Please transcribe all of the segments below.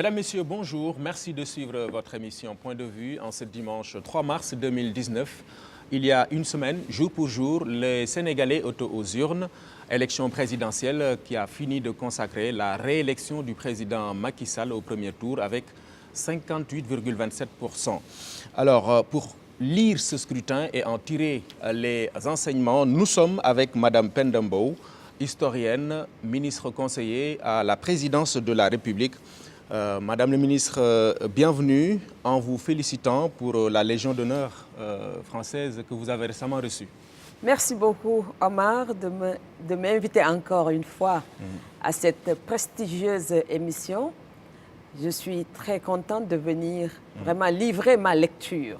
Mesdames, Messieurs, bonjour. Merci de suivre votre émission Point de vue en ce dimanche 3 mars 2019. Il y a une semaine, jour pour jour, les Sénégalais étaient aux urnes. Élection présidentielle qui a fini de consacrer la réélection du président Macky Sall au premier tour avec 58,27%. Alors, pour lire ce scrutin et en tirer les enseignements, nous sommes avec Madame Penda Mbow, historienne, ministre conseiller à la présidence de la République. Madame le ministre, bienvenue en vous félicitant pour la Légion d'honneur française que vous avez récemment reçue. Merci beaucoup, Omar, de m'inviter encore une fois à cette prestigieuse émission. Je suis très contente de venir vraiment livrer ma lecture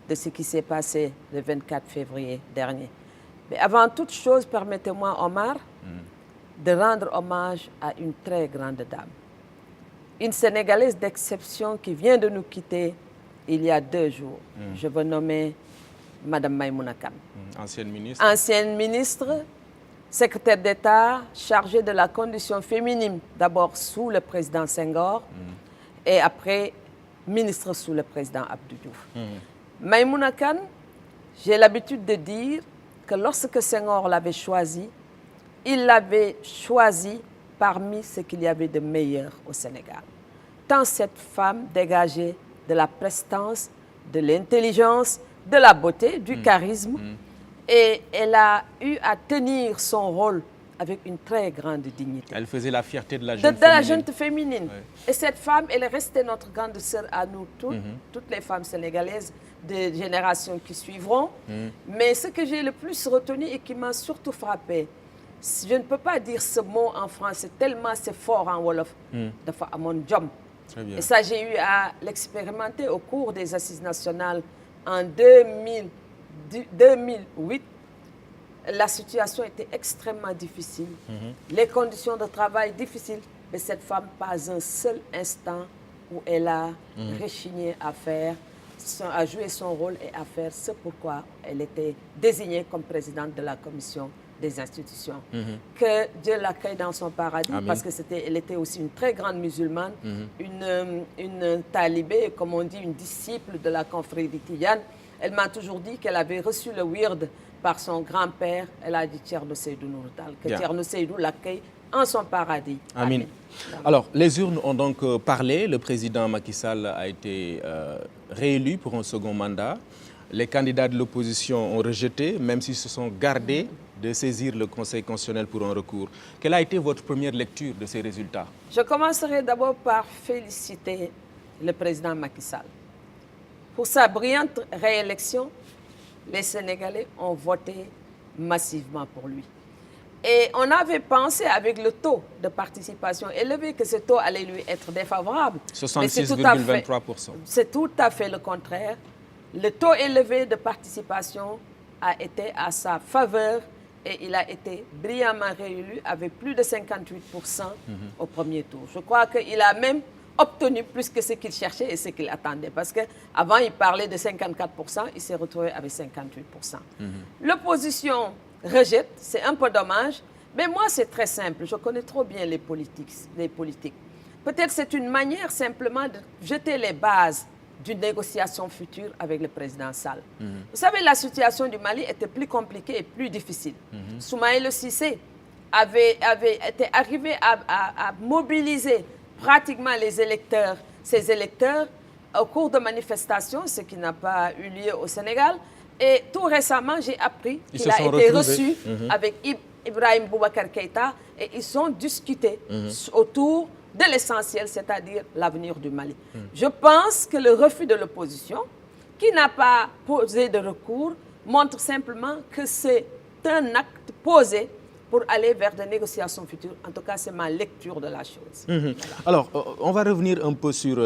de ce qui s'est passé le 24 février dernier. Mais avant toute chose, permettez-moi, Omar, de rendre hommage à une très grande dame. Une Sénégalaise d'exception qui vient de nous quitter il y a 2 jours. Je veux nommer Madame Maïmouna Kane. Ancienne ministre. Ancienne ministre, secrétaire d'État, chargée de la condition féminine, d'abord sous le président Senghor et après ministre sous le président Abdou Diouf. Maïmouna Kane, j'ai l'habitude de dire que lorsque Senghor l'avait choisi, il l'avait choisi parmi ce qu'il y avait de meilleur au Sénégal. Tant cette femme dégageait de la prestance, de l'intelligence, de la beauté, du charisme, et elle a eu à tenir son rôle avec une très grande dignité. Elle faisait la fierté de la jeune féminine. La jeune féminine. Ouais. Et cette femme, elle est restée notre grande sœur à nous toutes les femmes sénégalaises des générations qui suivront. Mais ce que j'ai le plus retenu et qui m'a surtout frappé, je ne peux pas dire ce mot en français, tellement c'est fort en Wolof, de fois à mon job. Et ça, j'ai eu à l'expérimenter au cours des Assises nationales en 2008. La situation était extrêmement difficile, les conditions de travail difficiles, mais cette femme, pas un seul instant où elle a rechigné à faire, à jouer son rôle et à faire ce pourquoi elle était désignée comme présidente de la commission des institutions. Que Dieu l'accueille dans son paradis. Amen. Parce qu'elle était aussi une très grande musulmane, une talibé, comme on dit, une disciple de la confrérie Tidiane. Elle m'a toujours dit qu'elle avait reçu le wird par son grand-père. Elle a dit Thierno Seydou Nourtal, que Thierno Seydou l'accueille en son paradis. Amen. Alors, les urnes ont donc parlé. Le président Macky Sall a été réélu pour un second mandat. Les candidats de l'opposition ont rejeté, même s'ils se sont gardés de saisir le Conseil constitutionnel pour un recours. Quelle a été votre première lecture de ces résultats? Je commencerai d'abord par féliciter le président Macky Sall. Pour sa brillante réélection, les Sénégalais ont voté massivement pour lui. Et on avait pensé, avec le taux de participation élevé, que ce taux allait lui être défavorable. 66,23%. C'est tout à fait le contraire. Le taux élevé de participation a été à sa faveur et il a été brillamment réélu avec plus de 58% au premier tour. Je crois qu'il a même obtenu plus que ce qu'il cherchait et ce qu'il attendait. Parce qu'avant, il parlait de 54%, il s'est retrouvé avec 58%. L'opposition rejette, c'est un peu dommage, mais moi, c'est très simple. Je connais trop bien les politiques. Peut-être c'est une manière simplement de jeter les bases d'une négociation future avec le président Sall. Vous savez, la situation du Mali était plus compliquée et plus difficile. Soumaïla Cissé avait été arrivé à mobiliser pratiquement ses électeurs au cours de manifestations, ce qui n'a pas eu lieu au Sénégal. Et tout récemment, j'ai appris qu'il a été reçu avec Ibrahim Boubacar Keïta et ils ont discuté autour de l'essentiel, c'est-à-dire l'avenir du Mali. Je pense que le refus de l'opposition, qui n'a pas posé de recours, montre simplement que c'est un acte posé pour aller vers des négociations futures. En tout cas, c'est ma lecture de la chose. Voilà. Alors, on va revenir un peu sur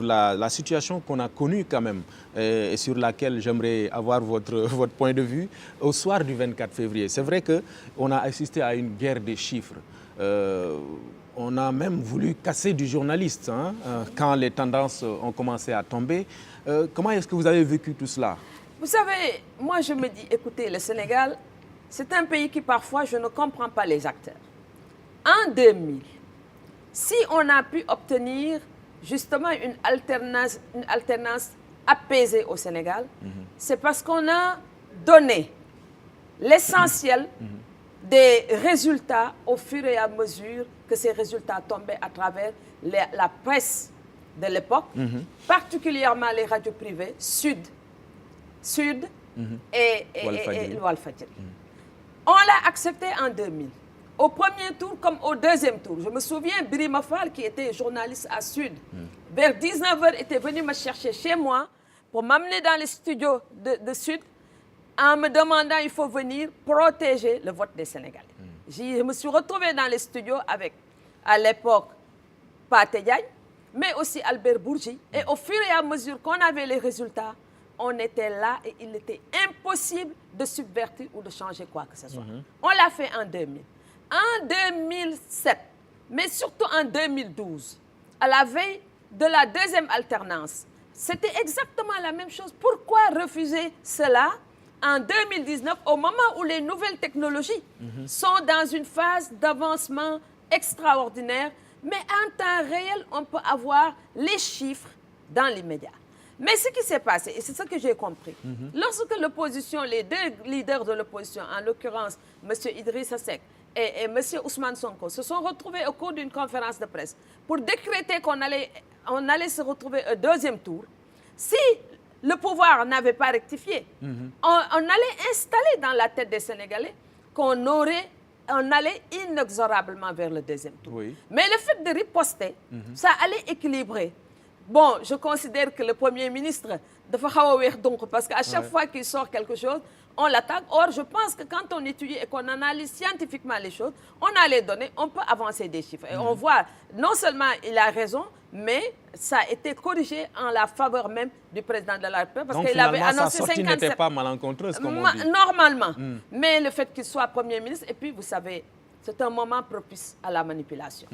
la situation qu'on a connue quand même et sur laquelle j'aimerais avoir votre point de vue au soir du 24 février. C'est vrai qu'on a assisté à une guerre des chiffres. On a même voulu casser du journaliste quand les tendances ont commencé à tomber. Comment est-ce que vous avez vécu tout cela? Vous savez, moi je me dis, écoutez, le Sénégal, c'est un pays qui parfois, je ne comprends pas les acteurs. En 2000, si on a pu obtenir justement une alternance apaisée au Sénégal, c'est parce qu'on a donné l'essentiel des résultats au fur et à mesure que ces résultats tombaient à travers la presse de l'époque, particulièrement les radios privées, Sud et Walfadjri. On l'a accepté en 2000. Au premier tour comme au deuxième tour. Je me souviens, Birima Fall, qui était journaliste à Sud, vers 19h, était venu me chercher chez moi pour m'amener dans les studios de Sud en me demandant il faut venir protéger le vote des Sénégalais. Je me suis retrouvée dans les studios avec, à l'époque, Pathé Diagne, mais aussi Albert Bourgi. Et au fur et à mesure qu'on avait les résultats, on était là et il était impossible de subvertir ou de changer quoi que ce soit. On l'a fait en 2000. En 2007, mais surtout en 2012, à la veille de la deuxième alternance, c'était exactement la même chose. Pourquoi refuser cela en 2019, au moment où les nouvelles technologies sont dans une phase d'avancement extraordinaire, mais en temps réel, on peut avoir les chiffres dans l'immédiat. Mais ce qui s'est passé, et c'est ce que j'ai compris, lorsque l'opposition, les deux leaders de l'opposition, en l'occurrence M. Idrissa Seck et M. Ousmane Sonko, se sont retrouvés au cours d'une conférence de presse pour décréter qu'on allait se retrouver au deuxième tour, si le pouvoir n'avait pas rectifié, on allait installer dans la tête des Sénégalais qu'on allait inexorablement vers le deuxième tour. Oui. Mais le fait de riposter, ça allait équilibrer. Bon, je considère que le Premier ministre donc parce qu'à chaque fois qu'il sort quelque chose, on l'attaque. Or, je pense que quand on étudie et qu'on analyse scientifiquement les choses, on a les données, on peut avancer des chiffres. Et on voit, non seulement il a raison, mais ça a été corrigé en la faveur même du président de la République. Parce qu'il avait annoncé 57... sa sortie n'était pas malencontreuse, comme on dit. Normalement. Mais le fait qu'il soit Premier ministre, et puis vous savez, c'est un moment propice à la manipulation.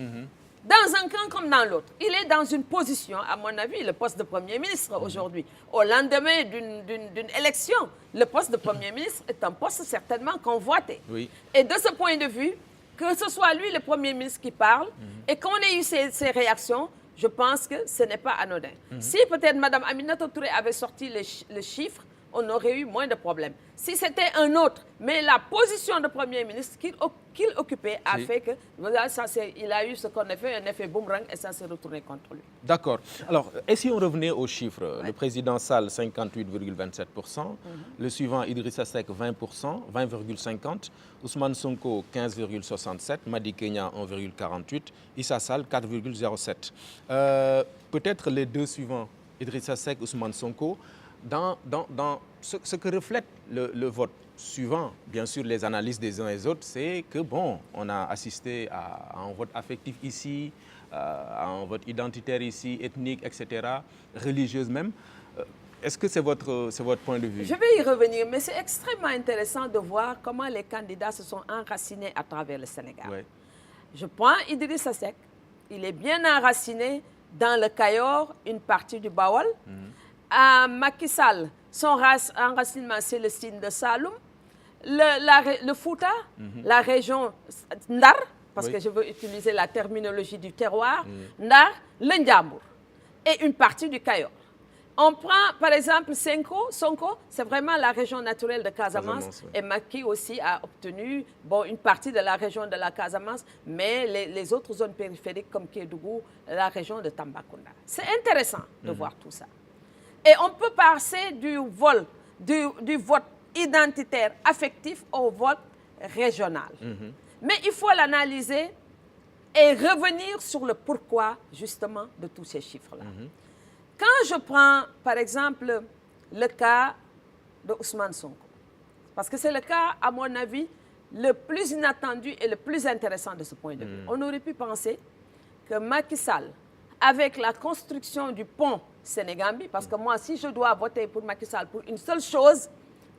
Dans un camp comme dans l'autre, il est dans une position, à mon avis, le poste de Premier ministre aujourd'hui. Au lendemain d'une élection, le poste de Premier ministre est un poste certainement convoité. Oui. Et de ce point de vue, que ce soit lui le Premier ministre qui parle et qu'on ait eu ces réactions, je pense que ce n'est pas anodin. Si peut-être Mme Aminata Touré avait sorti le chiffre, on aurait eu moins de problèmes. Si c'était un autre, mais la position de Premier ministre qu'il occupait a fait que voilà, il a eu ce qu'on a fait, un effet boomerang, et ça s'est retourné contre lui. D'accord. Alors, et si on revenait aux chiffres, le président Sall, 58,27%, le suivant Idrissa Seck, 20%, 20,50%, Ousmane Sonko, 15,67%, Madi Kenya, 1,48%, Issa Sall, 4,07%. Peut-être les deux suivants, Idrissa Seck, Ousmane Sonko, dans ce que reflète le vote suivant, bien sûr, les analyses des uns et des autres, c'est que, bon, on a assisté à un vote affectif ici, à un vote identitaire ici, ethnique, etc., religieuse même. Est-ce que c'est votre point de vue? Je vais y revenir, mais c'est extrêmement intéressant de voir comment les candidats se sont enracinés à travers le Sénégal. Ouais. Je prends Idrissa Seck, il est bien enraciné dans le Cayor, une partie du Bawol. À Macky Sall, son enracinement, c'est le signe de Saloum. Le Fouta, la région Ndar, parce que je veux utiliser la terminologie du terroir, Ndar, le Ndiambour, et une partie du Cayor. On prend, par exemple, Sonko, c'est vraiment la région naturelle de Casamance. Et Macky aussi a obtenu une partie de la région de la Casamance, mais les autres zones périphériques comme Kédougou, la région de Tambacounda. C'est intéressant de voir tout ça. Et on peut passer du vote identitaire affectif au vote régional. Mais il faut l'analyser et revenir sur le pourquoi, justement, de tous ces chiffres-là. Quand je prends, par exemple, le cas de Ousmane Sonko, parce que c'est le cas, à mon avis, le plus inattendu et le plus intéressant de ce point de vue. On aurait pu penser que Macky Sall, avec la construction du pont Sénégambie, parce que moi, si je dois voter pour Macky Sall pour une seule chose,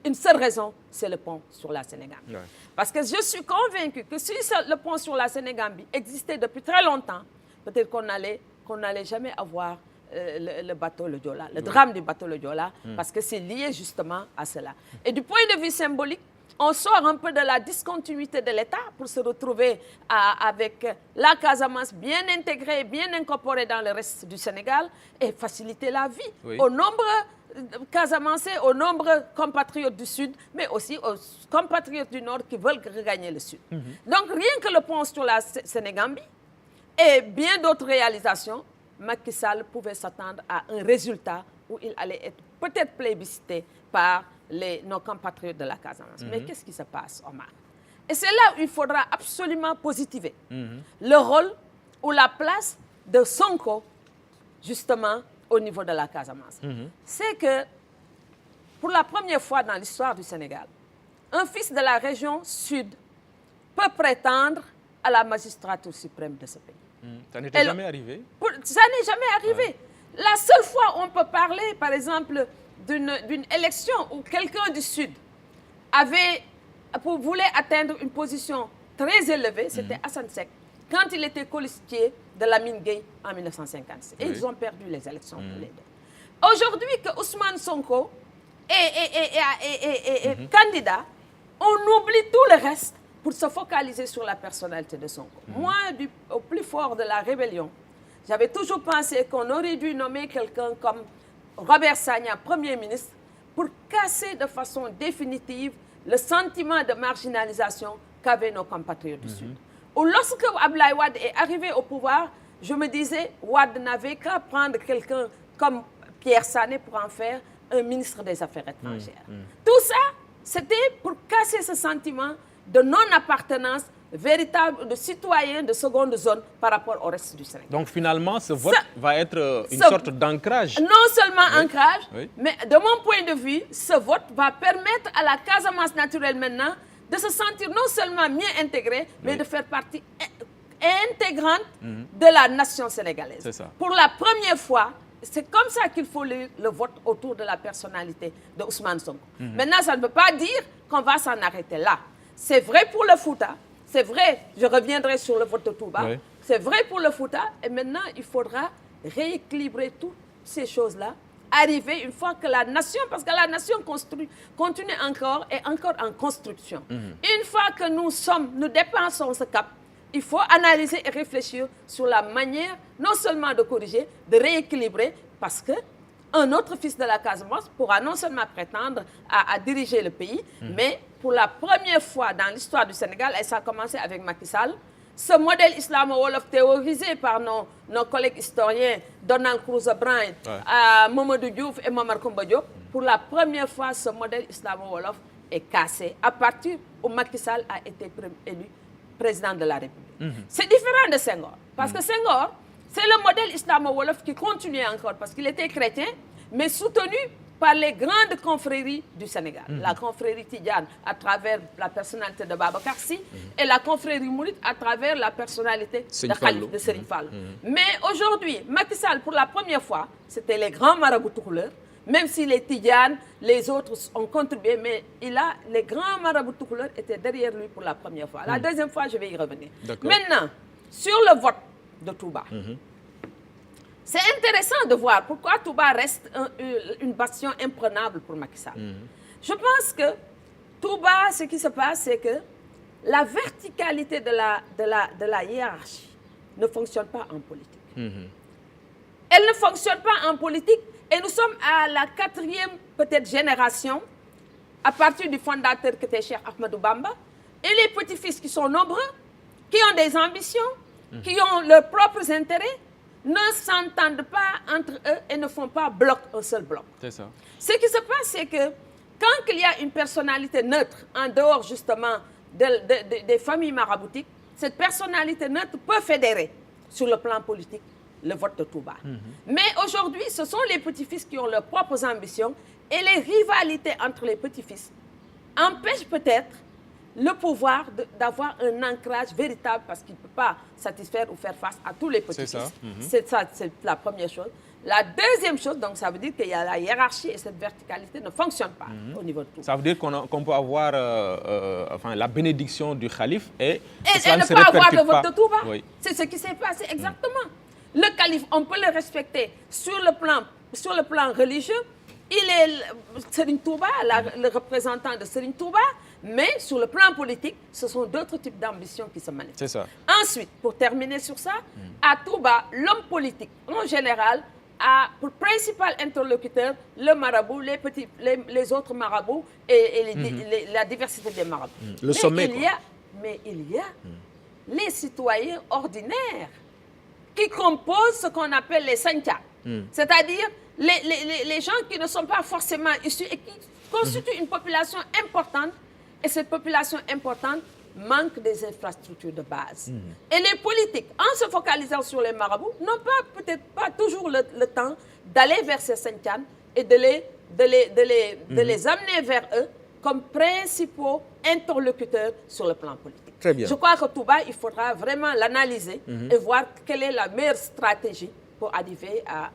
une seule raison, c'est le pont sur la Sénégambie. Ouais. Parce que je suis convaincue que si le pont sur la Sénégambie existait depuis très longtemps, peut-être qu'on n'allait jamais avoir le bateau le Joola, le drame du bateau le Joola, parce que c'est lié justement à cela. Et du point de vue symbolique, on sort un peu de la discontinuité de l'État pour se retrouver avec la Casamance bien intégrée, bien incorporée dans le reste du Sénégal et faciliter la vie aux nombreux Casamancés, aux nombreux compatriotes du Sud, mais aussi aux compatriotes du Nord qui veulent regagner le Sud. Donc rien que le pont sur la Sénégambie et bien d'autres réalisations, Macky Sall pouvait s'attendre à un résultat où il allait être peut-être plébiscité par nos compatriotes de la Casamance. Mais qu'est-ce qui se passe, Omar? Et c'est là où il faudra absolument positiver le rôle ou la place de Sonko, justement, au niveau de la Casamance. C'est que, pour la première fois dans l'histoire du Sénégal, un fils de la région sud peut prétendre à la magistrature suprême de ce pays. Ça n'était jamais arrivé? Ça n'est jamais arrivé. La seule fois où on peut parler, par exemple, d'une élection où quelqu'un du Sud voulait atteindre une position très élevée, c'était Hassan Sek, quand il était colistier de Lamine Gueye en 1956. Et ils ont perdu les élections tous les deux. Aujourd'hui, que Ousmane Sonko est candidat, on oublie tout le reste pour se focaliser sur la personnalité de Sonko. Moi, au plus fort de la rébellion, j'avais toujours pensé qu'on aurait dû nommer quelqu'un comme Robert Sagna, Premier ministre, pour casser de façon définitive le sentiment de marginalisation qu'avaient nos compatriotes du Sud. Ou lorsque Abdoulaye Wade est arrivé au pouvoir, je me disais, Wade n'avait qu'à prendre quelqu'un comme Pierre Sané pour en faire un ministre des Affaires étrangères. Tout ça, c'était pour casser ce sentiment de non-appartenance véritable de citoyens de seconde zone par rapport au reste du Sénégal. Donc finalement, ce vote va être une sorte d'ancrage. Non seulement ancrage, mais de mon point de vue, ce vote va permettre à la Casamance naturelle maintenant de se sentir non seulement mieux intégrée, mais de faire partie intégrante de la nation sénégalaise. C'est ça. Pour la première fois, c'est comme ça qu'il faut le vote autour de la personnalité de Ousmane Sonko. Maintenant, ça ne veut pas dire qu'on va s'en arrêter là. C'est vrai pour le Fouta, c'est vrai, je reviendrai sur le vote de Touba, c'est vrai pour le Fouta, et maintenant, il faudra rééquilibrer toutes ces choses-là, arriver une fois que la nation, parce que la nation continue encore et encore en construction. Une fois que nous dépensons ce cap, il faut analyser et réfléchir sur la manière, non seulement de corriger, de rééquilibrer, parce que un autre fils de la Casamance pourra non seulement prétendre à diriger le pays, mais pour la première fois dans l'histoire du Sénégal, et ça a commencé avec Macky Sall, ce modèle islamo-wolof théorisé par nos collègues historiens, Donald Cruz-Bryan, Mamadou Diouf et Momar Koumba Diop, pour la première fois, ce modèle islamo-wolof est cassé à partir où Macky Sall a été élu président de la République. C'est différent de Senghor, parce que Senghor, c'est le modèle islamo-wolof qui continuait encore, parce qu'il était chrétien, mais soutenu par les grandes confréries du Sénégal. La confrérie Tidjane à travers la personnalité de Babacar Sy et la confrérie Mouride à travers la personnalité de Serigne Fallou. Mais aujourd'hui, Macky Sall, pour la première fois, c'était les grands marabouts toucouleurs, même si les Tidjanes, les autres ont contribué, mais les grands marabouts toucouleurs étaient derrière lui pour la première fois. La deuxième fois, je vais y revenir. Maintenant, sur le vote de Touba, c'est intéressant de voir pourquoi Touba reste une bastion imprenable pour Macky Sall. Je pense que Touba, ce qui se passe, c'est que la verticalité de la hiérarchie ne fonctionne pas en politique. Elle ne fonctionne pas en politique et nous sommes à la 4e peut-être génération à partir du fondateur qui était Cheikh Ahmadou Bamba et les petits-fils qui sont nombreux, qui ont des ambitions, qui ont leurs propres intérêts, ne s'entendent pas entre eux et ne font pas un seul bloc. C'est ça. Ce qui se passe, c'est que quand il y a une personnalité neutre, en dehors justement des familles maraboutiques, cette personnalité neutre peut fédérer sur le plan politique le vote de Touba. Mais aujourd'hui, ce sont les petits-fils qui ont leurs propres ambitions et les rivalités entre les petits-fils empêchent peut-être le pouvoir d'avoir un ancrage véritable parce qu'il ne peut pas satisfaire ou faire face à tous les petits-fils. C'est ça, c'est la première chose. La deuxième chose, donc ça veut dire qu'il y a la hiérarchie et cette verticalité ne fonctionne pas au niveau de tout. Ça veut dire qu'on peut avoir la bénédiction du calife et ne pas avoir le vote de Touba. C'est ce qui s'est passé exactement. Le calife, on peut le respecter sur le plan religieux. Il est Serigne Touba, le représentant de Serigne Touba, Mais sur le plan politique, ce sont d'autres types d'ambitions qui se manifestent. C'est ça. Ensuite, pour terminer sur ça, à Touba, l'homme politique, en général, a pour principal interlocuteur le marabout, les autres marabouts et la diversité des marabouts. Le sommet, mais il y a les citoyens ordinaires qui composent ce qu'on appelle les Santia. C'est-à-dire les gens qui ne sont pas forcément issus et qui constituent une population importante. Et cette population importante manque des infrastructures de base. Et les politiques, en se focalisant sur les marabouts, n'ont peut-être pas toujours le temps d'aller vers ces Santianes et de les amener vers eux comme principaux interlocuteurs sur le plan politique. Très bien. Je crois que Touba, il faudra vraiment l'analyser et voir quelle est la meilleure stratégie pour arriver à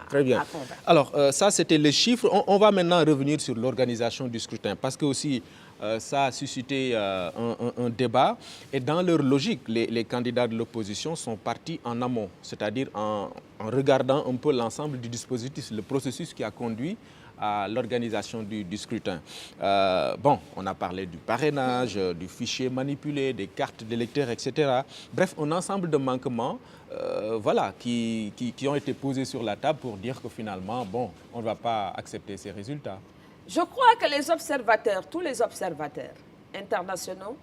Très bien. convaincre. Alors, ça, c'était les chiffres. On va maintenant revenir sur l'organisation du scrutin, parce que aussi, ça a suscité un débat. Et dans leur logique, les candidats de l'opposition sont partis en amont, c'est-à-dire en regardant un peu l'ensemble du dispositif, le processus qui a conduit à l'organisation du scrutin. Bon, on a parlé du parrainage, du fichier manipulé, des cartes d'électeurs, etc. Bref, un ensemble de manquements voilà, qui ont été posés sur la table pour dire que finalement, bon, on ne va pas accepter ces résultats. Je crois que les observateurs, tous les observateurs internationaux,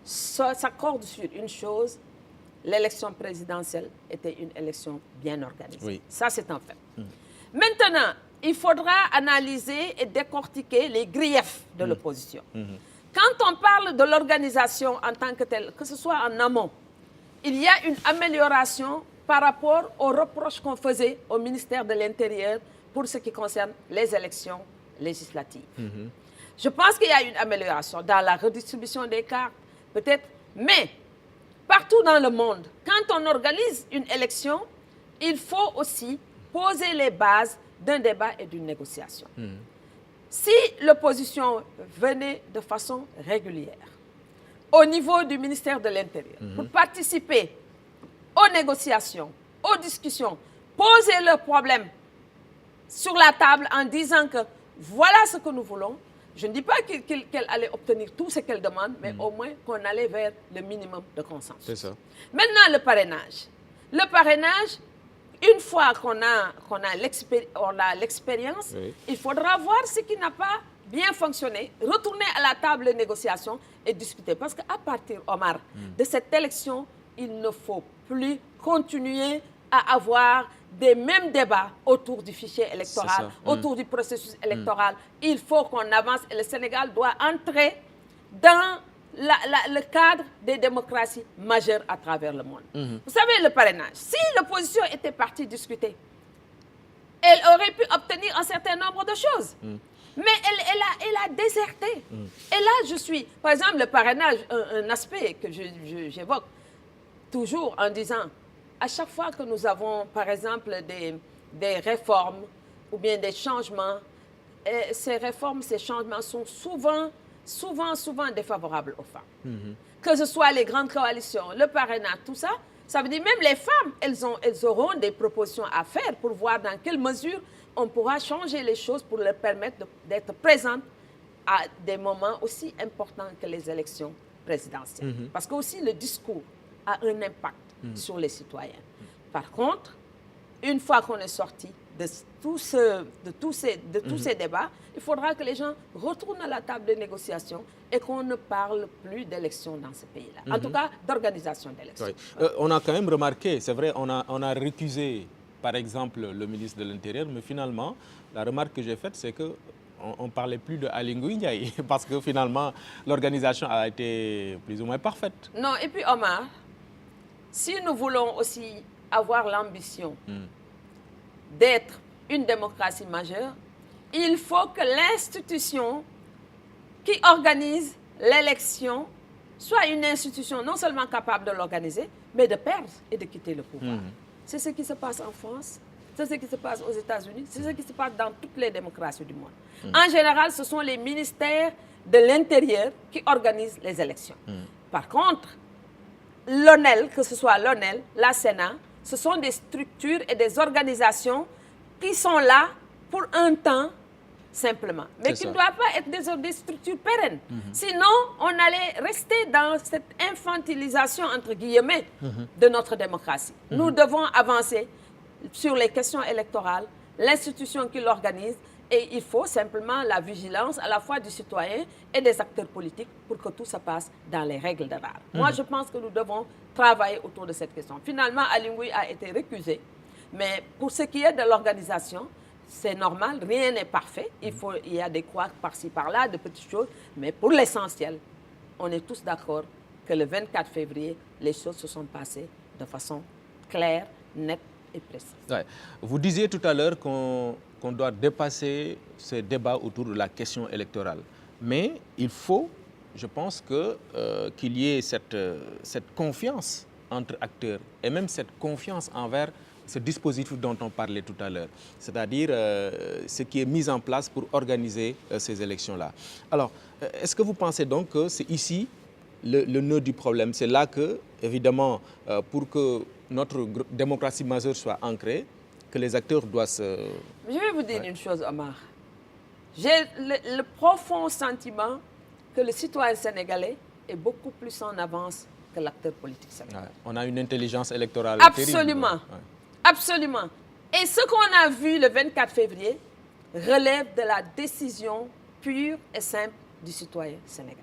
s'accordent sur une chose: l'élection présidentielle était une élection bien organisée. Oui. Ça, c'est un fait. Maintenant, il faudra analyser et décortiquer les griefs de l'opposition. Quand on parle de l'organisation en tant que telle, que ce soit en amont, il y a une amélioration par rapport aux reproches qu'on faisait au ministère de l'Intérieur pour ce qui concerne les élections législatives. Je pense qu'il y a une amélioration dans la redistribution des cartes, peut-être, mais partout dans le monde, quand on organise une élection, il faut aussi poser les bases d'un débat et d'une négociation. Si l'opposition venait de façon régulière au niveau du ministère de l'Intérieur pour participer aux négociations, aux discussions, poser leurs problèmes sur la table en disant que voilà ce que nous voulons, je ne dis pas qu'elle allait obtenir tout ce qu'elle demande, mais au moins qu'on allait vers le minimum de consensus. C'est ça. Maintenant, le parrainage. Le parrainage, une fois qu'on a l'expérience, Oui. il faudra voir ce qui n'a pas bien fonctionné, retourner à la table de négociation et discuter. Parce qu'à partir, Omar, de cette élection, il ne faut plus continuer à avoir des mêmes débats autour du fichier électoral, autour du processus électoral. Il faut qu'on avance et le Sénégal doit entrer dans le cadre des démocraties majeures à travers le monde. Vous savez, le parrainage, si l'opposition était partie discuter, elle aurait pu obtenir un certain nombre de choses. Mais elle a déserté. Et là, je suis... Par exemple, le parrainage, un aspect que j'évoque toujours en disant, à chaque fois que nous avons, par exemple, des réformes ou bien des changements, ces réformes, ces changements sont souvent défavorables aux femmes. Que ce soit les grandes coalitions, le parrainage, tout ça, ça veut dire même les femmes, elles auront des propositions à faire pour voir dans quelle mesure on pourra changer les choses pour leur permettre d'être présentes à des moments aussi importants que les élections présidentielles. Parce que aussi le discours a un impact sur les citoyens. Par contre, une fois qu'on est sorti de tous ces débats, il faudra que les gens retournent à la table de négociation et qu'on ne parle plus d'élections dans ce pays-là. En tout cas, d'organisation d'élections. Oui. On a quand même remarqué, c'est vrai, on a récusé, par exemple, le ministre de l'Intérieur, mais finalement, la remarque que j'ai faite, c'est qu'on ne parlait plus de Aly Ngouille Ndiaye, parce que finalement, l'organisation a été plus ou moins parfaite. Non, et puis Omar, si nous voulons aussi avoir l'ambition d'être une démocratie majeure, il faut que l'institution qui organise l'élection soit une institution non seulement capable de l'organiser, mais de perdre et de quitter le pouvoir. C'est ce qui se passe en France, c'est ce qui se passe aux États-Unis, c'est ce qui se passe dans toutes les démocraties du monde. En général, ce sont les ministères de l'Intérieur qui organisent les élections. Par contre, l'ONEL, que ce soit l'ONEL, la Sénat, ce sont des structures et des organisations qui sont là pour un temps simplement, mais qui ne doivent pas être des structures pérennes. Sinon, on allait rester dans cette infantilisation, entre guillemets, de notre démocratie. Nous devons avancer sur les questions électorales, l'institution qui l'organise, et il faut simplement la vigilance à la fois du citoyen et des acteurs politiques pour que tout se passe dans les règles de l'art. Moi, je pense que nous devons travailler autour de cette question. Finalement, Aly Ngouille a été récusé, mais pour ce qui est de l'organisation, c'est normal, rien n'est parfait. Il y a des couacs par-ci, par-là, de petites choses. Mais pour l'essentiel, on est tous d'accord que le 24 février, les choses se sont passées de façon claire, nette et précise. Ouais. Vous disiez tout à l'heure qu'on doit dépasser ce débat autour de la question électorale. Mais il faut, je pense, qu'il y ait cette confiance entre acteurs et même cette confiance envers ce dispositif dont on parlait tout à l'heure, c'est-à-dire ce qui est mis en place pour organiser ces élections-là. Alors, est-ce que vous pensez donc que c'est ici le nœud du problème? C'est là que, évidemment, pour que notre démocratie majeure soit ancrée, que les acteurs doivent se... Je vais vous dire une chose, Omar. J'ai le profond sentiment que le citoyen sénégalais est beaucoup plus en avance que l'acteur politique sénégalais. On a une intelligence électorale absolument, terrible. Absolument. Et ce qu'on a vu le 24 février relève de la décision pure et simple du citoyen sénégalais.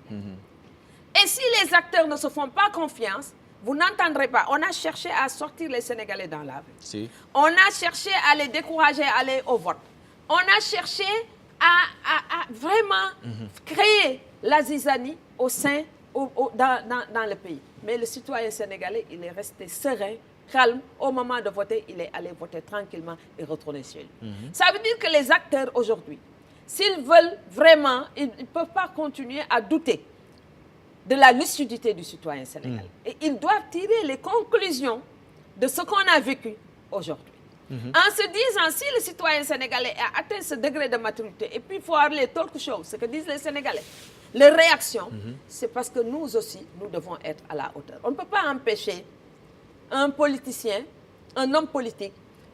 Et si les acteurs ne se font pas confiance, vous n'entendrez pas. On a cherché à sortir les Sénégalais dans la rue. Si. On a cherché à les décourager à aller au vote. On a cherché à vraiment créer la zizanie au sein, dans le pays. Mais le citoyen sénégalais, il est resté serein, calme. Au moment de voter, il est allé voter tranquillement et retourner chez lui. Ça veut dire que les acteurs aujourd'hui, s'ils veulent vraiment, ils ne peuvent pas continuer à douter de la lucidité du citoyen sénégalais. Et ils doivent tirer les conclusions de ce qu'on a vécu aujourd'hui. En se disant, si le citoyen sénégalais a atteint ce degré de maturité, et puis il faut avoir les talk shows, ce que disent les Sénégalais, les réactions, c'est parce que nous aussi, nous devons être à la hauteur. On ne peut pas empêcher un politicien, un homme politique,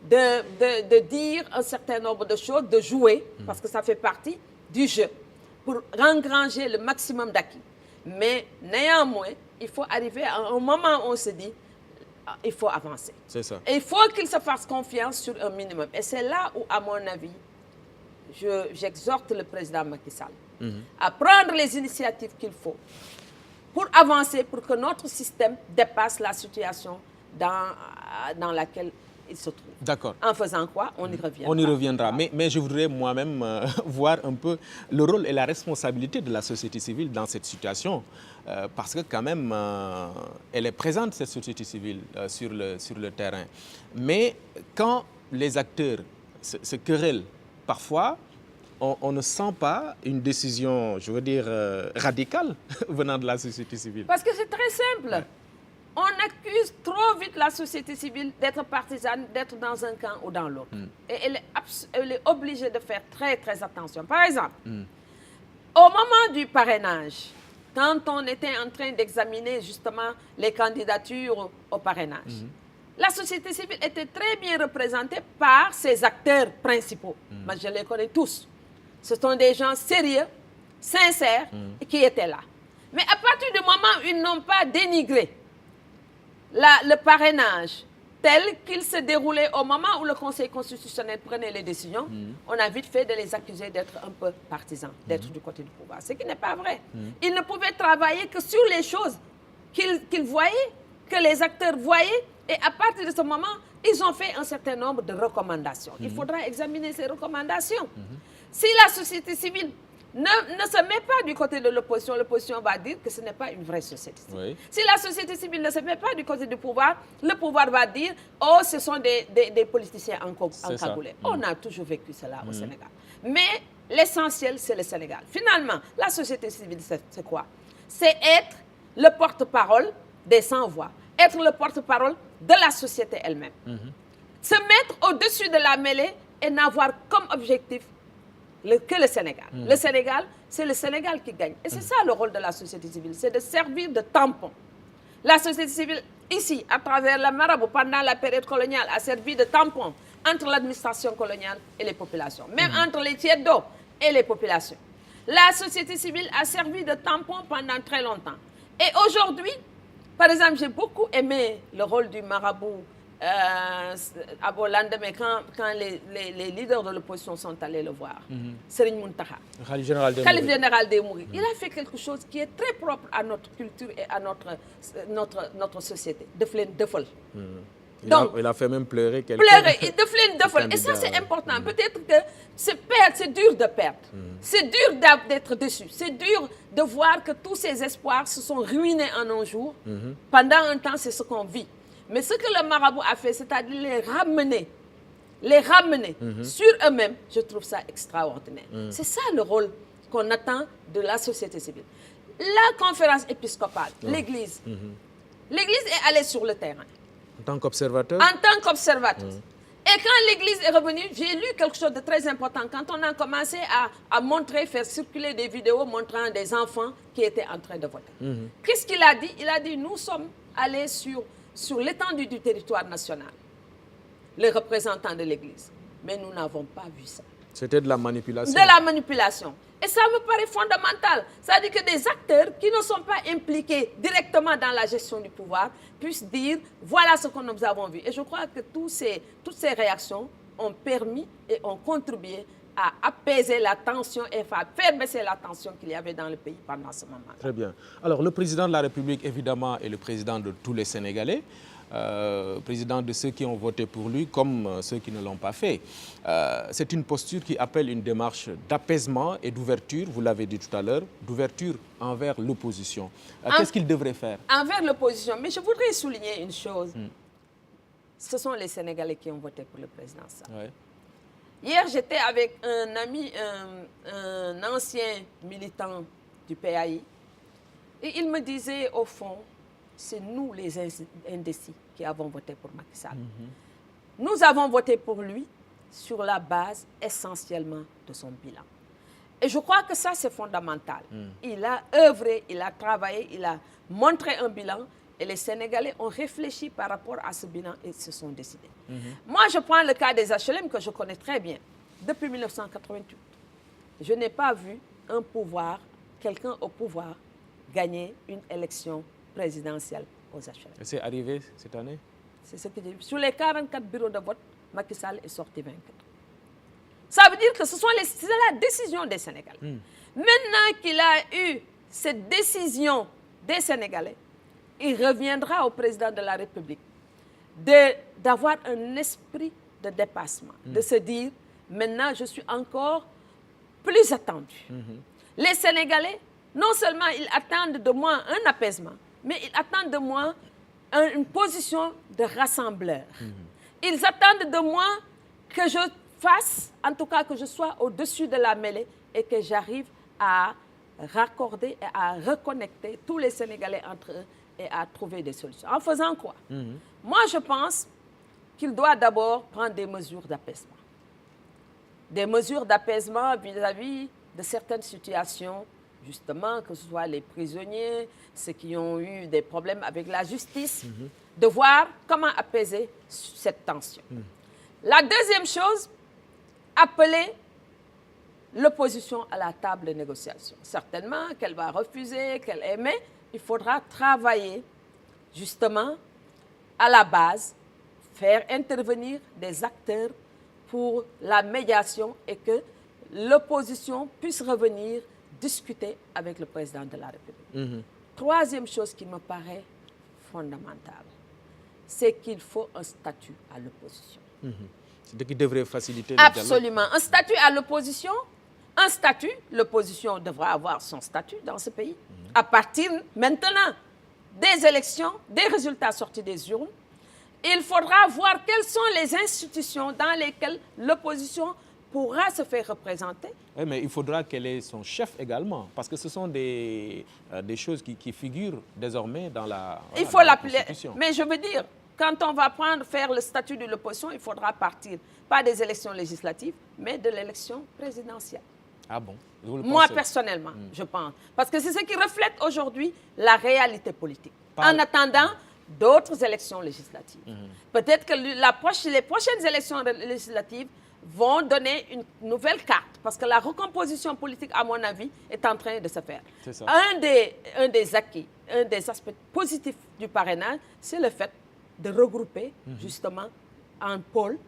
de dire un certain nombre de choses, de jouer, parce que ça fait partie du jeu, pour engranger le maximum d'acquis. Mais néanmoins, il faut arriver à un moment où on se dit, il faut avancer. C'est ça. Et il faut qu'il se fasse confiance sur un minimum. Et c'est là où, à mon avis, j'exhorte le président Macky Sall à prendre les initiatives qu'il faut pour avancer, pour que notre système dépasse la situation dans laquelle il se trouve. D'accord. En faisant quoi? On y reviendra. On y reviendra. Mais je voudrais moi-même voir un peu le rôle et la responsabilité de la société civile dans cette situation. Parce que quand même, elle est présente, cette société civile, sur le terrain. Mais quand les acteurs se querellent, parfois, on ne sent pas une décision, je veux dire, radicale venant de la société civile. Parce que c'est très simple. Ouais. On accuse trop vite la société civile d'être partisane, d'être dans un camp ou dans l'autre. Et elle est obligée de faire très, très attention. Par exemple, au moment du parrainage, quand on était en train d'examiner justement les candidatures au parrainage, la société civile était très bien représentée par ses acteurs principaux. Moi, je les connais tous. Ce sont des gens sérieux, sincères, et qui étaient là. Mais à partir du moment où ils n'ont pas dénigré le parrainage tel qu'il se déroulait au moment où le Conseil constitutionnel prenait les décisions, on a vite fait de les accuser d'être un peu partisans, d'être du côté du pouvoir. Ce qui n'est pas vrai. Ils ne pouvaient travailler que sur les choses qu'ils voyaient, que les acteurs voyaient, et à partir de ce moment, ils ont fait un certain nombre de recommandations. Il faudra examiner ces recommandations. Si la société civile ne se met pas du côté de l'opposition va dire que ce n'est pas une vraie société civile. Oui. Si la société civile ne se met pas du côté du pouvoir, le pouvoir va dire « Oh, ce sont des politiciens encagoulés ». On a toujours vécu cela au Sénégal. Mais l'essentiel, c'est le Sénégal. Finalement, la société civile, c'est quoi? C'est être le porte-parole des sans-voix, être le porte-parole de la société elle-même. Se mettre au-dessus de la mêlée et n'avoir comme objectif que le Sénégal. Le Sénégal, c'est le Sénégal qui gagne. Et c'est ça le rôle de la société civile, c'est de servir de tampon. La société civile, ici, à travers la marabout, pendant la période coloniale, a servi de tampon entre l'administration coloniale et les populations. Même entre les tiers d'eau et les populations. La société civile a servi de tampon pendant très longtemps. Et aujourd'hui, par exemple, j'ai beaucoup aimé le rôle du marabout à Bolandeme quand les leaders de l'opposition sont allés le voir. Serigne Mountakha, Khalife général des Mourides. Il a fait quelque chose qui est très propre à notre culture et à notre société. Il a fait même pleurer quelqu'un. Et ça, c'est important. Peut-être que c'est dur de perdre. C'est dur d'être déçu. C'est dur de voir que tous ces espoirs se sont ruinés en un jour. Pendant un temps, c'est ce qu'on vit. Mais ce que le marabout a fait, c'est-à-dire les ramener sur eux-mêmes, je trouve ça extraordinaire. C'est ça le rôle qu'on attend de la société civile. La conférence épiscopale, l'Église. L'Église est allée sur le terrain. En tant qu'observateur? En tant qu'observateur. Et quand l'Église est revenue, j'ai lu quelque chose de très important. Quand on a commencé à faire circuler des vidéos montrant des enfants qui étaient en train de voter. Qu'est-ce qu'il a dit? Il a dit, nous sommes allés sur l'étendue du territoire national, les représentants de l'Église. Mais nous n'avons pas vu ça. C'était de la manipulation. De la manipulation. Et ça me paraît fondamental. C'est-à-dire que des acteurs qui ne sont pas impliqués directement dans la gestion du pouvoir puissent dire, voilà ce que nous avons vu. Et je crois que toutes ces réactions ont permis et ont contribué à apaiser la tension et à faire baisser la tension qu'il y avait dans le pays pendant ce moment. Très bien. Alors, le président de la République, évidemment, est le président de tous les Sénégalais. Président de ceux qui ont voté pour lui comme ceux qui ne l'ont pas fait. C'est une posture qui appelle une démarche d'apaisement et d'ouverture, vous l'avez dit tout à l'heure, d'ouverture envers l'opposition. Qu'est-ce qu'il devrait faire? Envers l'opposition. Mais je voudrais souligner une chose. Ce sont les Sénégalais qui ont voté pour le président Sall. Ouais. Hier, j'étais avec un ami, un ancien militant du PAI, et il me disait, au fond, c'est nous les indécis qui avons voté pour Macky Sall. Nous avons voté pour lui sur la base essentiellement de son bilan. Et je crois que ça, c'est fondamental. Il a œuvré, il a travaillé, il a montré un bilan et les Sénégalais ont réfléchi par rapport à ce bilan et se sont décidés. Moi, je prends le cas des HLM que je connais très bien. Depuis 1988, je n'ai pas vu quelqu'un au pouvoir gagner une élection présidentielle aux HLM. Et c'est arrivé cette année? C'est ce que j'ai vu. Sur les 44 bureaux de vote, Macky Sall est sorti vainqueur. Ça veut dire que c'est la décision des Sénégalais. Maintenant qu'il a eu cette décision des Sénégalais, il reviendra au président de la République d'avoir un esprit de dépassement, de se dire, maintenant je suis encore plus attendu. Les Sénégalais, non seulement ils attendent de moi un apaisement, mais ils attendent de moi une position de rassembleur. Ils attendent de moi que je fasse, en tout cas que je sois au-dessus de la mêlée et que j'arrive à raccorder et à reconnecter tous les Sénégalais entre eux et à trouver des solutions. En faisant quoi? Moi, je pense qu'il doit d'abord prendre des mesures d'apaisement. Des mesures d'apaisement vis-à-vis de certaines situations, justement, que ce soit les prisonniers, ceux qui ont eu des problèmes avec la justice, de voir comment apaiser cette tension. La deuxième chose, appeler l'opposition à la table de négociation. Certainement qu'elle va refuser, mais il faudra travailler justement à la base, faire intervenir des acteurs pour la médiation et que l'opposition puisse revenir discuter avec le président de la République. Troisième chose qui me paraît fondamentale, c'est qu'il faut un statut à l'opposition. C'est ce qui devrait faciliter le dialogue. Absolument. Un statut à l'opposition. Un statut, l'opposition devra avoir son statut dans ce pays. À partir maintenant des élections, des résultats sortis des urnes, il faudra voir quelles sont les institutions dans lesquelles l'opposition pourra se faire représenter. Oui, mais il faudra qu'elle ait son chef également, parce que ce sont des choses qui figurent désormais dans la il faut l'appeler, mais je veux dire, quand on va faire le statut de l'opposition, il faudra partir, pas des élections législatives, mais de l'élection présidentielle. Ah bon? Moi, personnellement, je pense. Parce que c'est ce qui reflète aujourd'hui la réalité politique. En attendant d'autres élections législatives. Peut-être que les prochaines élections législatives vont donner une nouvelle carte. Parce que la recomposition politique, à mon avis, est en train de se faire. C'est ça. Un des acquis, un des aspects positifs du parrainage, c'est le fait de regrouper, justement, en pôle,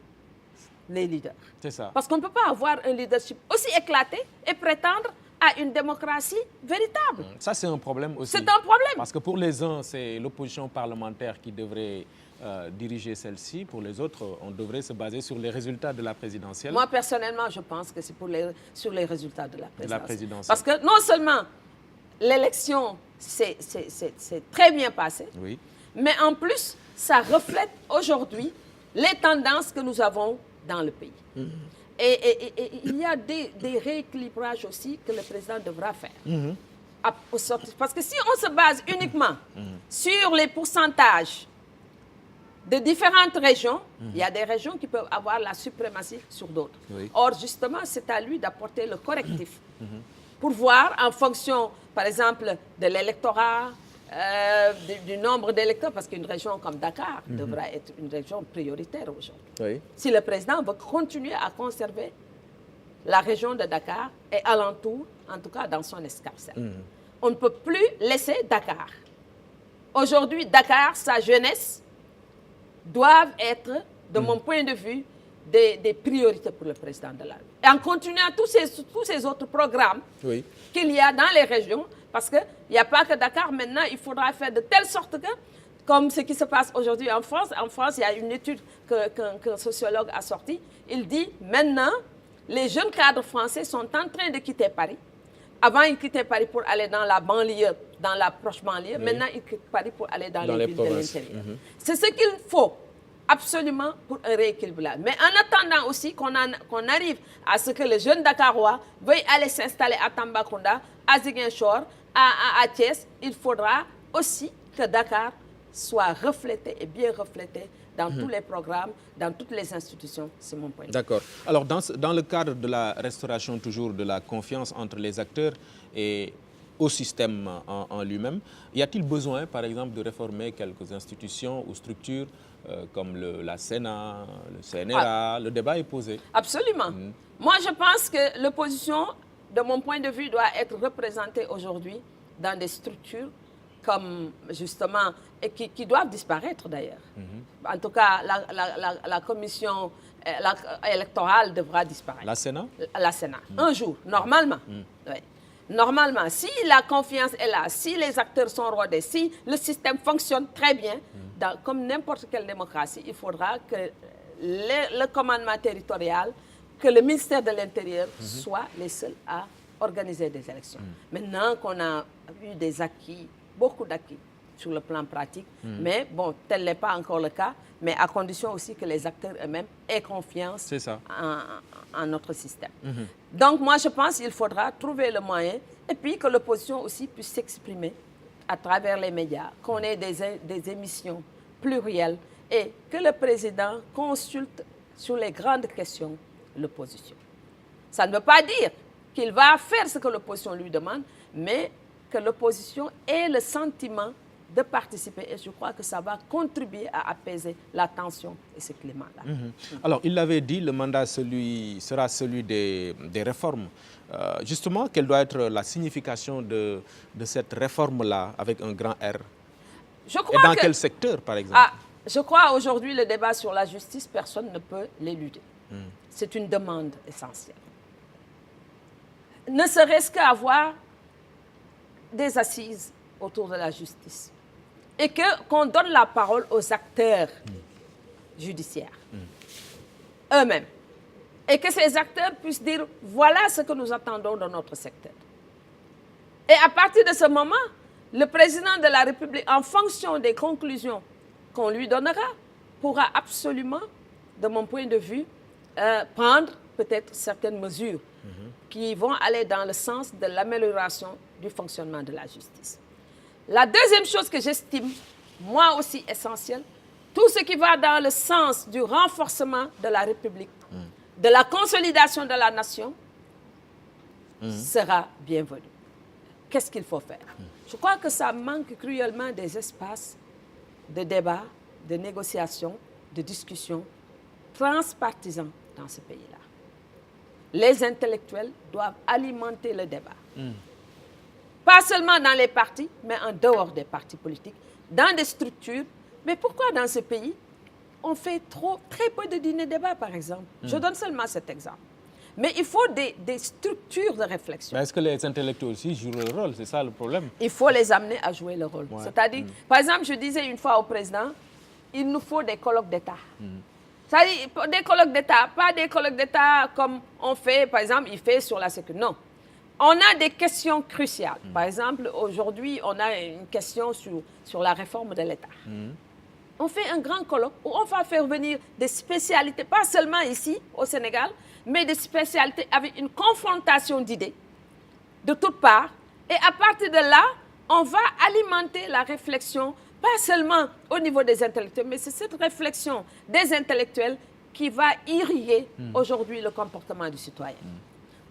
les leaders. C'est ça. Parce qu'on ne peut pas avoir un leadership aussi éclaté et prétendre à une démocratie véritable. Ça, c'est un problème aussi. C'est un problème. Parce que pour les uns, c'est l'opposition parlementaire qui devrait diriger celle-ci. Pour les autres, on devrait se baser sur les résultats de la présidentielle. Moi, personnellement, je pense que c'est sur les résultats de la présidentielle. Parce Parce que non seulement l'élection s'est très bien passée, oui. mais en plus, ça reflète aujourd'hui les tendances que nous avons dans le pays. Et il y a des rééquilibrages aussi que le président devra faire. Parce que si on se base uniquement sur les pourcentages de différentes régions, il y a des régions qui peuvent avoir la suprématie sur d'autres. Oui. Or, justement, c'est à lui d'apporter le correctif pour voir en fonction, par exemple, de l'électorat, du nombre d'électeurs, parce qu'une région comme Dakar devra être une région prioritaire aujourd'hui. Oui. Si le président veut continuer à conserver la région de Dakar et alentour, en tout cas dans son escarcelle. On ne peut plus laisser Dakar. Aujourd'hui, Dakar, sa jeunesse, doivent être, de mon point de vue, des priorités pour le président de la République. Et en continuant tous ces autres programmes Oui. qu'il y a dans les régions, parce qu'il n'y a pas que Dakar, maintenant, il faudra faire de telle sorte que, comme ce qui se passe aujourd'hui en France, il y a une étude qu'un sociologue a sortie, il dit, maintenant, les jeunes cadres français sont en train de quitter Paris. Avant, ils quittaient Paris pour aller dans la banlieue, dans la proche banlieue. Oui. Maintenant, ils quittent Paris pour aller dans les villes provinces de l'intérieur. C'est ce qu'il faut absolument pour un rééquilibrage. Mais en attendant aussi qu'on arrive à ce que les jeunes Dakarois veuillent aller s'installer à Tambacounda, à Ziguinchor, à Thiès, il faudra aussi que Dakar soit reflété et bien reflété dans tous les programmes, dans toutes les institutions. C'est mon point de vue. D'accord. Alors, dans le cadre de la restauration toujours de la confiance entre les acteurs et au système en lui-même, y a-t-il besoin, par exemple, de réformer quelques institutions ou structures comme la Sénat, le CNRA? Le débat est posé. Absolument. Moi, je pense que l'opposition, de mon point de vue, doit être représentée aujourd'hui dans des structures comme, justement, et qui doivent disparaître d'ailleurs. En tout cas, la commission électorale devra disparaître. La Sénat? La Sénat. Un jour, normalement. Oui. Normalement, si la confiance est là, si les acteurs sont rodés, si le système fonctionne très bien, comme n'importe quelle démocratie, il faudra que le commandement territorial, que le ministère de l'Intérieur soient les seuls à organiser des élections. Maintenant qu'on a eu des acquis, beaucoup d'acquis sur le plan pratique, mais bon, tel n'est pas encore le cas, mais à condition aussi que les acteurs eux-mêmes aient confiance en notre système. Donc moi, je pense qu'il faudra trouver le moyen et puis que l'opposition aussi puisse s'exprimer à travers les médias, qu'on ait des émissions plurielles et que le président consulte sur les grandes questions l'opposition. Ça ne veut pas dire qu'il va faire ce que l'opposition lui demande, mais que l'opposition ait le sentiment de participer et je crois que ça va contribuer à apaiser la tension et ce climat-là. Alors, il l'avait dit, le mandat sera celui des réformes. Justement, quelle doit être la signification de cette réforme-là avec un grand R? Et dans quel secteur, par exemple? Je crois aujourd'hui, le débat sur la justice, personne ne peut l'éluder. C'est une demande essentielle. Ne serait-ce qu'avoir des assises autour de la justice et qu'on donne la parole aux acteurs judiciaires eux-mêmes et que ces acteurs puissent dire voilà ce que nous attendons dans notre secteur. Et à partir de ce moment, le président de la République, en fonction des conclusions qu'on lui donnera, pourra absolument, de mon point de vue, prendre peut-être certaines mesures qui vont aller dans le sens de l'amélioration du fonctionnement de la justice. La deuxième chose que j'estime, moi aussi essentielle, tout ce qui va dans le sens du renforcement de la République, de la consolidation de la nation, sera bienvenu. Qu'est-ce qu'il faut faire? Je crois que ça manque cruellement des espaces de débat, de négociation, de discussion transpartisans dans ce pays-là. les intellectuels doivent alimenter le débat. Pas seulement dans les partis, mais en dehors des partis politiques, dans des structures. Mais pourquoi dans ce pays, on fait très peu de dîners-débats, par exemple? Je donne seulement cet exemple. Mais il faut des structures de réflexion. Est-ce que les intellectuels aussi jouent leur rôle? C'est ça le problème. Il faut les amener à jouer leur rôle. Ouais. C'est-à-dire, par exemple, je disais une fois au président, il nous faut des colloques d'État. C'est-à-dire des colloques d'État, pas des colloques d'État comme on fait, par exemple, il fait sur la sécurité. Non. On a des questions cruciales. Par exemple, aujourd'hui, on a une question sur la réforme de l'État. On fait un grand colloque où on va faire venir des spécialités, pas seulement ici, au Sénégal, mais des spécialités avec une confrontation d'idées de toutes parts. Et à partir de là, on va alimenter la réflexion, pas seulement au niveau des intellectuels, mais c'est cette réflexion des intellectuels qui va irriguer aujourd'hui le comportement du citoyen.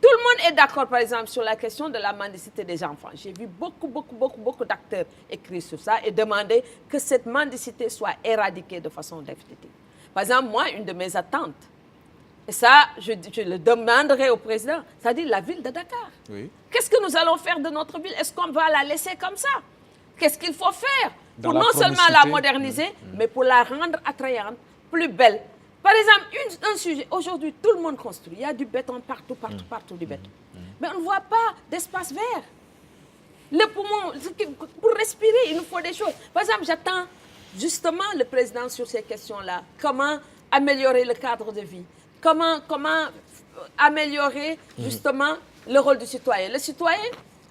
Tout le monde est d'accord, par exemple, sur la question de la mendicité des enfants. J'ai vu beaucoup d'acteurs écrire sur ça et demander que cette mendicité soit éradiquée de façon définitive. Par exemple, moi, une de mes attentes, et ça, je le demanderai au président, c'est-à-dire la ville de Dakar. Oui. Qu'est-ce que nous allons faire de notre ville? Est-ce qu'on va la laisser comme ça? Qu'est-ce qu'il faut faire pour non seulement la moderniser, mais pour la rendre attrayante, plus belle? Par exemple, un sujet, aujourd'hui, tout le monde construit. Il y a du béton partout du béton. Mais on ne voit pas d'espace vert. Le poumon, pour respirer, il nous faut des choses. Par exemple, j'attends justement le président sur ces questions-là. Comment améliorer le cadre de vie? Comment améliorer justement le rôle du citoyen? Le citoyen,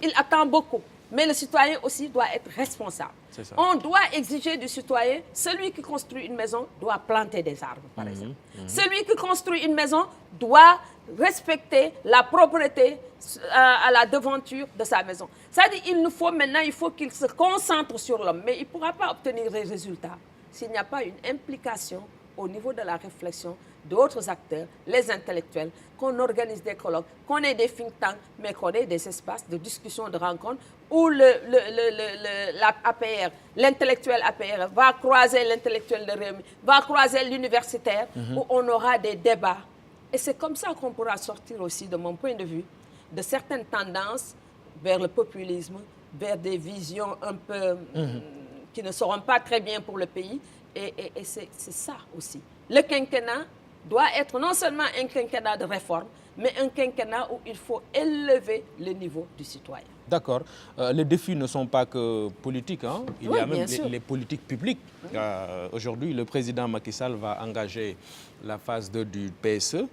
il attend beaucoup. Mais le citoyen aussi doit être responsable. On doit exiger du citoyen, celui qui construit une maison doit planter des arbres, par exemple. Celui qui construit une maison doit respecter la propreté à la devanture de sa maison. C'est-à-dire il faut qu'il se concentre sur l'homme, mais il ne pourra pas obtenir des résultats s'il n'y a pas une implication au niveau de la réflexion d'autres acteurs, les intellectuels, qu'on organise des colloques, qu'on ait des think tanks, mais qu'on ait des espaces de discussion, de rencontres, où l'intellectuel APR va croiser l'intellectuel de Rémi, va croiser l'universitaire, où on aura des débats. Et c'est comme ça qu'on pourra sortir aussi, de mon point de vue, de certaines tendances vers le populisme, vers des visions un peu qui ne seront pas très bien pour le pays. Et c'est ça aussi. Le quinquennat doit être non seulement un quinquennat de réforme, mais un quinquennat où il faut élever le niveau du citoyen. D'accord. Les défis ne sont pas que politiques. Hein. Il y a même les politiques publiques. Aujourd'hui, le président Macky Sall va engager la phase 2 du PSE.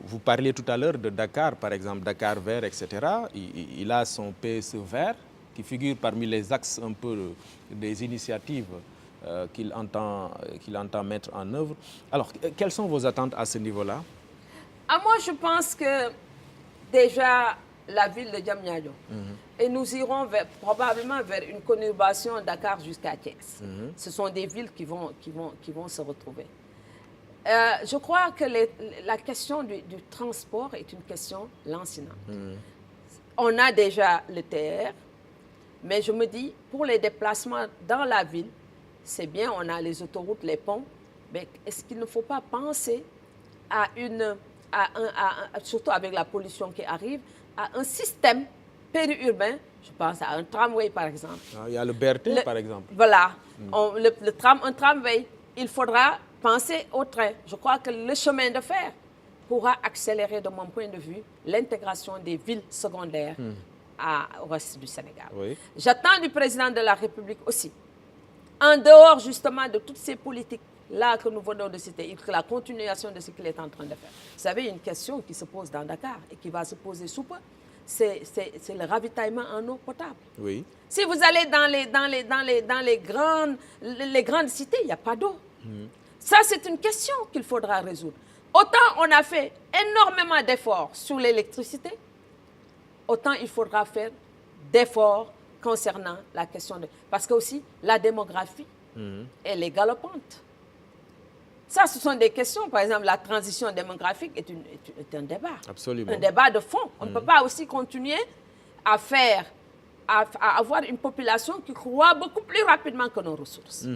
Vous parliez tout à l'heure de Dakar, par exemple, Dakar vert, etc. Il a son PSE vert qui figure parmi les axes un peu des initiatives qu'il entend mettre en œuvre. Alors, quelles sont vos attentes à ce niveau-là? Moi, je pense que déjà la ville de Diamniadio, et nous irons probablement vers une conurbation Dakar jusqu'à Thiès. Ce sont des villes qui vont se retrouver. Je crois que la question du transport est une question lancinante. On a déjà le TR, mais je me dis, pour les déplacements dans la ville, c'est bien, on a les autoroutes, les ponts, mais est-ce qu'il ne faut pas penser à surtout avec la pollution qui arrive, à un système périurbain, je pense à un tramway par exemple. Il y a le BRT par exemple. Voilà, un tramway, il faudra penser au train. Je crois que le chemin de fer pourra accélérer, de mon point de vue, l'intégration des villes secondaires au reste du Sénégal. Oui. J'attends du président de la République aussi, en dehors justement de toutes ces politiques-là que nous venons de citer, la continuation de ce qu'il est en train de faire. Vous savez, une question qui se pose dans Dakar et qui va se poser sous peu, c'est le ravitaillement en eau potable. Oui. Si vous allez dans les grandes cités, il n'y a pas d'eau. Ça, c'est une question qu'il faudra résoudre. Autant on a fait énormément d'efforts sur l'électricité, autant il faudra faire d'efforts concernant la question de... Parce que aussi, la démographie, elle est galopante. Ça, ce sont des questions. Par exemple, la transition démographique est un débat. Absolument. Un débat de fond. On ne peut pas aussi continuer à avoir une population qui croît beaucoup plus rapidement que nos ressources.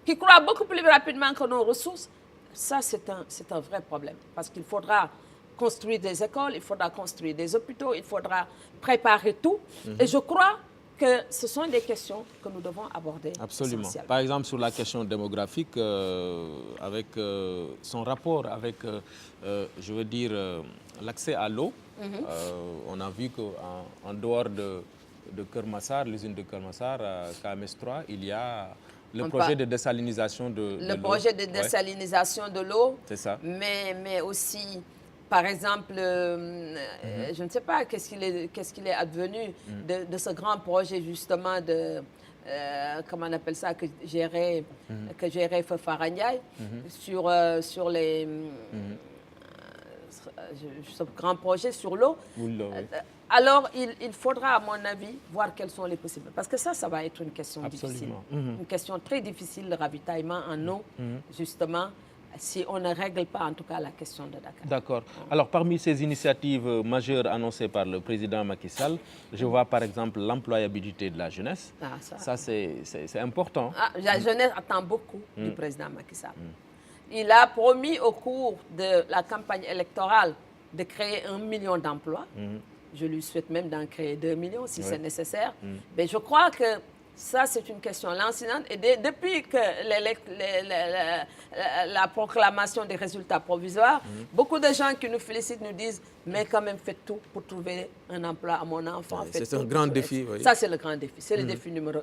Qui croît beaucoup plus rapidement que nos ressources. Ça, c'est un vrai problème. Parce qu'il faudra construire des écoles, il faudra construire des hôpitaux, il faudra préparer tout. Et je crois que ce sont des questions que nous devons aborder. Absolument. Par exemple, sur la question démographique, avec son rapport avec, je veux dire, l'accès à l'eau, on a vu qu'en dehors de Kermassar, l'usine de Kermassar, KMS 3, il y a le projet de désalinisation de l'eau. Le projet de désalinisation de l'eau. C'est ça. Mais aussi, par exemple, je ne sais pas qu'est-ce qu'il est advenu de ce grand projet justement de, comment on appelle ça, que gérait Feu Faragnaï sur les... ce grand projet sur l'eau. Alors, il faudra, à mon avis, voir quels sont les possibles. Parce que ça va être une question difficile. Une question très difficile, le ravitaillement en eau, justement, si on ne règle pas, en tout cas, la question de Dakar. D'accord. Alors, parmi ces initiatives majeures annoncées par le président Macky Sall, je vois par exemple l'employabilité de la jeunesse. Ça c'est important. La jeunesse attend beaucoup du président Macky Sall. Il a promis au cours de la campagne électorale de créer 1 million d'emplois. Je lui souhaite même d'en créer 2 millions si c'est nécessaire. Mais je crois que ça, c'est une question lancinante. Et depuis que la proclamation des résultats provisoires, beaucoup de gens qui nous félicitent nous disent « mais quand même, faites tout pour trouver un emploi à mon enfant. » C'est un grand défi. Oui. Ça, c'est le grand défi. C'est le défi numéro 1.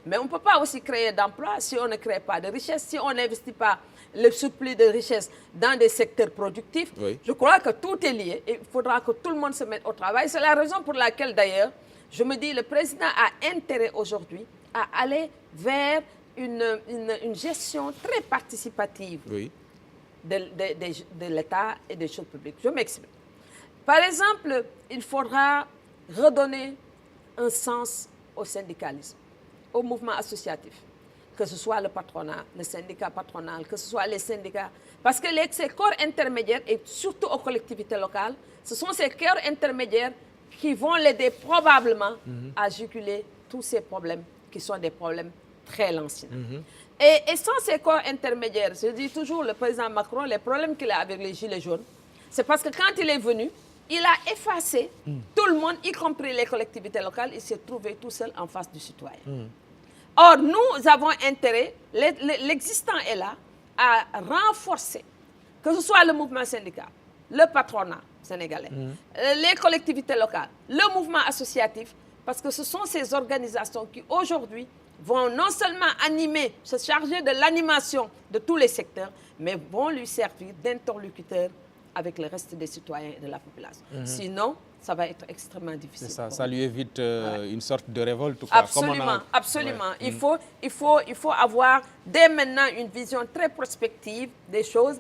Mais on ne peut pas aussi créer d'emplois si on ne crée pas de richesse, si on n'investit pas le surplus de richesse dans des secteurs productifs. Je crois que tout est lié et il faudra que tout le monde se mette au travail. C'est la raison pour laquelle, d'ailleurs, je me dis que le président a intérêt aujourd'hui à aller vers une gestion très participative de l'État et des choses publiques. Je m'explique. Par exemple, il faudra redonner un sens au syndicalisme, au mouvement associatif, que ce soit le patronat, le syndicat patronal, que ce soit les syndicats. Parce que ces corps intermédiaires, et surtout aux collectivités locales, ce sont ces corps intermédiaires qui vont l'aider probablement à juguler tous ces problèmes qui sont des problèmes très lancinants. Et sans ces corps intermédiaires, je dis toujours, le président Macron, les problèmes qu'il a avec les gilets jaunes, c'est parce que quand il est venu, il a effacé tout le monde, y compris les collectivités locales, il s'est trouvé tout seul en face du citoyen. Or, nous avons intérêt, l'existant est là, à renforcer, que ce soit le mouvement syndical, le patronat sénégalais, les collectivités locales, le mouvement associatif, parce que ce sont ces organisations qui, aujourd'hui, vont non seulement animer, se charger de l'animation de tous les secteurs, mais vont lui servir d'interlocuteur avec le reste des citoyens et de la population. Sinon, ça va être extrêmement difficile. C'est ça, ça lui évite une sorte de révolte. Absolument, absolument. Il faut avoir dès maintenant une vision très prospective des choses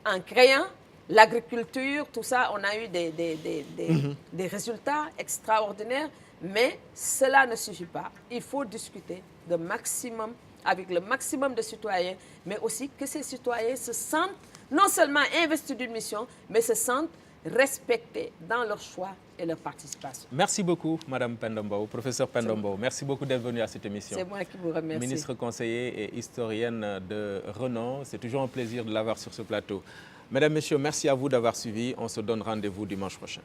en créant l'agriculture, tout ça. On a eu des résultats extraordinaires, mais cela ne suffit pas. Il faut discuter de maximum, avec le maximum de citoyens, mais aussi que ces citoyens se sentent non seulement investis d'une mission, mais se sentent respectés dans leur choix et leur participation. Merci beaucoup, Madame Penda Mbow, professeur Penda Mbow. Merci beaucoup d'être venue à cette émission. C'est moi qui vous remercie. Ministre conseiller et historienne de renom, c'est toujours un plaisir de l'avoir sur ce plateau. Mesdames, Messieurs, merci à vous d'avoir suivi. On se donne rendez-vous dimanche prochain.